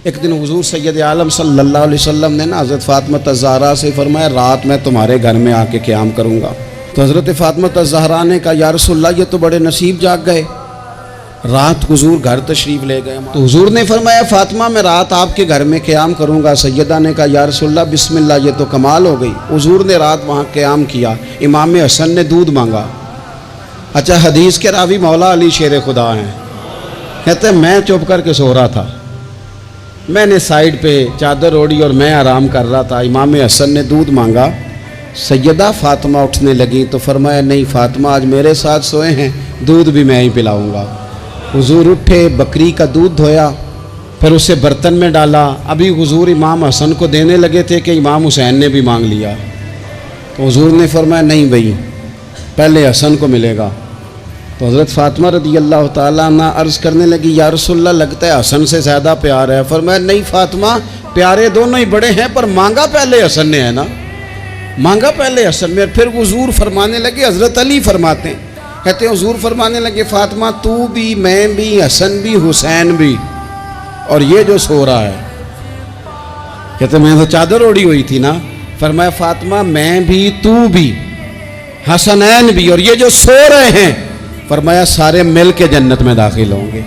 ایک دن حضور سید عالم صلی اللہ علیہ وسلم نے نا حضرت فاطمہ الزہرا سے فرمایا رات میں تمہارے گھر میں آ کے قیام کروں گا۔ تو حضرت فاطمہ الزہرا نے کہا یا رسول اللہ یہ تو بڑے نصیب جاگ گئے، رات حضور گھر تشریف لے گئے۔ تو حضور نے فرمایا فاطمہ میں رات آپ کے گھر میں قیام کروں گا۔ سیدہ نے کہا یا رسول اللہ بسم اللہ، یہ تو کمال ہو گئی۔ حضور نے رات وہاں قیام کیا، امام حسن نے دودھ مانگا۔ اچھا حدیث کے راوی مولا علی شیر خدا ہیں، کہتے ہیں میں چپ کر کے سو رہا تھا، میں نے سائیڈ پہ چادر اوڑھی اور میں آرام کر رہا تھا، امام حسن نے دودھ مانگا۔ سیدہ فاطمہ اٹھنے لگیں تو فرمایا نہیں فاطمہ آج میرے ساتھ سوئے ہیں، دودھ بھی میں ہی پلاؤں گا۔ حضور اٹھے، بکری کا دودھ دھویا، پھر اسے برتن میں ڈالا۔ ابھی حضور امام حسن کو دینے لگے تھے کہ امام حسین نے بھی مانگ لیا۔ تو حضور نے فرمایا نہیں بھائی پہلے حسن کو ملے گا۔ تو حضرت فاطمہ رضی اللہ تعالیٰ عنہ عرض کرنے لگی یا رسول اللہ لگتا ہے حسن سے زیادہ پیار ہے۔ فرمایا نہیں فاطمہ پیارے دونوں ہی بڑے ہیں، پر مانگا پہلے حسن نے ہے نا، مانگا پہلے حسن میں۔ پھر حضور فرمانے لگے، حضرت علی فرماتے ہیں، کہتے ہیں حضور فرمانے لگے فاطمہ تو بھی، میں بھی، حسن بھی، حسین بھی، اور یہ جو سو رہا ہے، کہتے ہیں میں تو چادر اوڑھی ہوئی تھی نا۔ فرمایا فاطمہ میں بھی، تو بھی، حسنین بھی، اور یہ جو سو رہے ہیں، فرمایا سارے مل کے جنت میں داخل ہوں گے۔